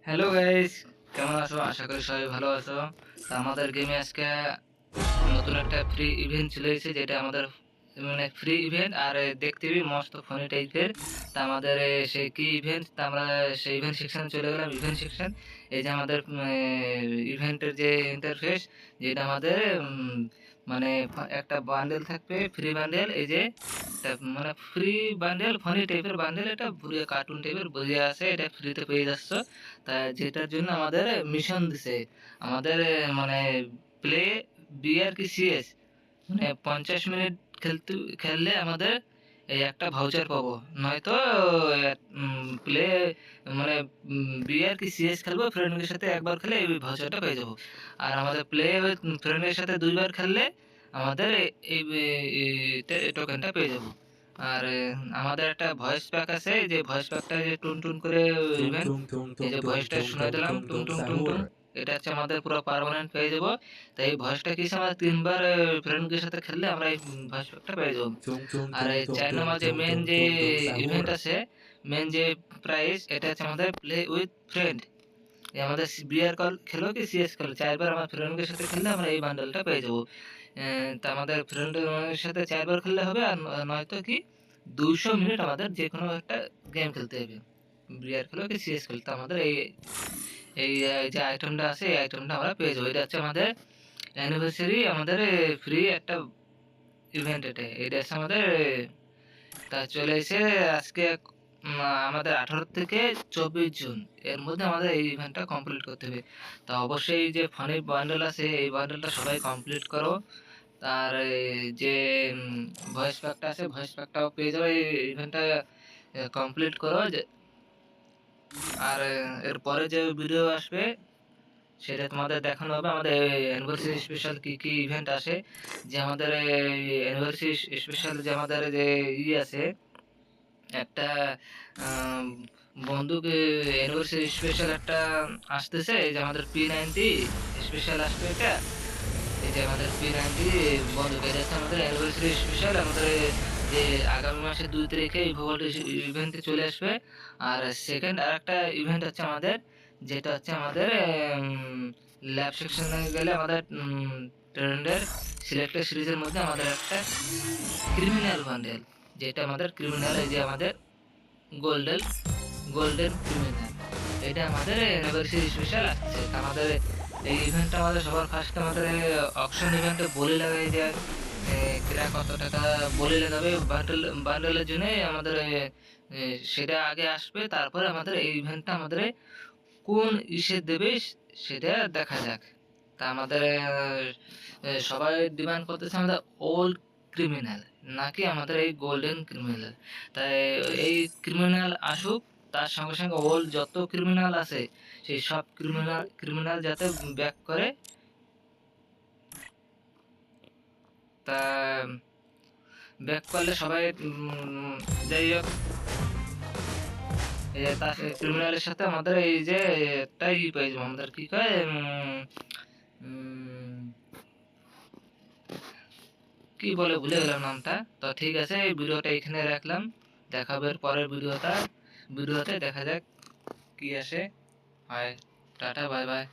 Hello guys, কেমন আছো? আশা করি সবাই ভালো আছো। তো আমাদের গেমে আজকে নতুন একটা ফ্রি ইভেন্ট চলে এসেছে, যেটা আমাদের মানে ফ্রি ইভেন্ট আর দেখতেই মস্ত ফানি টাইপের। তা আমাদের সেই কি ইভেন্ট, তা আমরা সেই ইভেন্ট সেকশনে চলে গেলাম। ইভেন্ট সেকশন, এই যে আমাদের ইভেন্টের যে ইন্টারফেস, যেটা আমাদের মানে একটা বান্ডেল থাকবে, ফ্রি বান্ডেল। এই যে মানে ফ্রি বান্ডেল, ফানি টাইপের বান্ডেল, এটা পুরো কার্টুন টাইপের বুঝে আছে, এটা ফ্রিতে পেয়ে যাচ্ছ। তা যেটার জন্য আমাদের মিশন দিছে আমাদের, মানে প্লে বিআর কি সিএস, মানে 50 মিনিট খেলতে খেললে আমাদের এই একটা ভাউচার পাবো। নয়তো প্লে মানে বিআর কি সিএস খেলবো ফ্রেন্ডের সাথে, একবার খেলে এই ভাউচারটা পেয়ে যাবো। আর আমাদের প্লে ফ্রেন্ডের সাথে দুইবার খেললে আমাদের এই টোকেনটা পেয়ে যাবো। আর আমাদের একটা ভয়েস প্যাক আছে, যে ভয়েস প্যাকটা যে টুন টুন করে Tung ইভেন্ট, tung tung এই tung যে tung ভয়েসটা tung শোনাই tung দিলাম, tung টুং tung টুং টুং টুং, sahur. এটা হচ্ছে আমাদের পুরো পার্মানেন্ট পেয়ে যাবো। তাই এই ভয়েসটা কি আমরা 3বার ফ্রেন্ডদের সাথে খেললে আমরা এই ভয়েস প্যাকটা পেয়ে যাবো। Tung tung আর tung এই tung 4 tung নম্বর যে tung মেন tung যে tung tung ইভেন্ট sahur. আছে, মেন যে প্রাইজ, এটা হচ্ছে আমাদের প্লে উইথ ফ্রেন্ড। এই আমাদের বিআর কল খেলো কি সিএস খেলো, 4বার আমার ফ্রেন্ডের সাথে খেললে আমরা এই বান্ডেলটা পেয়ে যাবো। তা আমাদের ফ্রেন্ডের সাথে 4বার খেললে হবে, আর নয়তো কি 200 মিনিট আমাদের যে কোনো একটা গেম খেলতে হবে, বিআর খেলো কি সিএস খেলতে আমাদের এই এই যে আইটেমটা আছে, এই আইটেমটা আমরা পেয়ে যাবো। এটা হচ্ছে আমাদের অ্যানিভার্সারি, আমাদের ফ্রি একটা ইভেন্ট। এটা হচ্ছে আমাদের, তা চলে এসে আজকে আমাদের 18 থেকে 24 জুন এর মধ্যে আমাদের এই ইভেন্টটা কমপ্লিট করতে হবে। তা অবশ্যই যে ফানি বান্ডেল আছে, এই বান্ডেলটা সবাই কমপ্লিট করো। তার যে ভয়েস প্যাকটা আছে, ভয়েস প্যাকটাও পেয়ে যাবে এই ইভেন্টটা কমপ্লিট করো। আর এরপরে যে ভিডিও আসবে সেটা তোমাদের দেখানো হবে আমাদের অ্যানিভার্সারি স্পেশাল কি কি ইভেন্ট আসে। যে আমাদের অ্যানিভার্সারি স্পেশাল যে আমাদের যে আছে একটা আম, বন্দুক অ্যানিভার্সারি স্পেশাল একটা আসতেছে, এই যে আমাদের P90 স্পেশাল আসবে এটা। এই যে আমাদের P90 বন্দুক, এটা হচ্ছে আমাদের অ্যানিভার্সারি স্পেশাল, আমাদের যে আগামী মাসের 2 তারিখে এই ভোল্ট ইভেন্টে চলে আসবে। আর সেকেন্ড আর একটা ইভেন্ট হচ্ছে আমাদের, যেটা হচ্ছে আমাদের ল্যাব সেকশনে গেলে আমাদের ট্রেন্ডের সিলেক্টেড সিরিজের মধ্যে আমাদের একটা ক্রিমিনাল বান্ডেল, যেটা আমাদের ক্রিমিনাল, এই যে আমাদের গোল্ডেন গোল্ডেন ক্রিমিনাল, এটা আমাদের অ্যানিভার্সারি স্পেশাল আসছে। আমাদের এই ইভেন্টটা আমাদের সবার ফার্স্ট আমাদের অকশন ইভেন্টে বলি লাগাই দেয়, ক্রা কত টাকা বলি লাগাবে বান্ডেলের জন্য আমাদের সেটা আগে আসবে, তারপরে আমাদের এই ইভেন্টটা আমাদের কোন ইসে দেবে সেটা দেখা যাক। তা আমাদের সবাই ডিমান্ড করতেছে আমাদের ওল্ড ক্রিমিনাল, নাকি আমাদের এই গোল্ডেন ক্রিমিনাল। তাই এই ক্রিমিনাল আসুক, তার সঙ্গে সঙ্গে ওল্ড যত ক্রিমিনাল আছে সেই সব ক্রিমিনাল যাতে ব্যাক করে। তা ব্যাক করলে সবাই যাই হোক, তার ক্রিমিনালের সাথে আমাদের এই যে একটা পেয়ে যাবো, আমাদের কি কয় উম, কি বলে ভুলে গেলাম নামটা। তো ঠিক আছে, এই ভিডিওটা এখানে রাখলাম, দেখাবে পরের ভিডিওতে দেখা যাক কি আসে। হয়, টাটা, বাই বাই।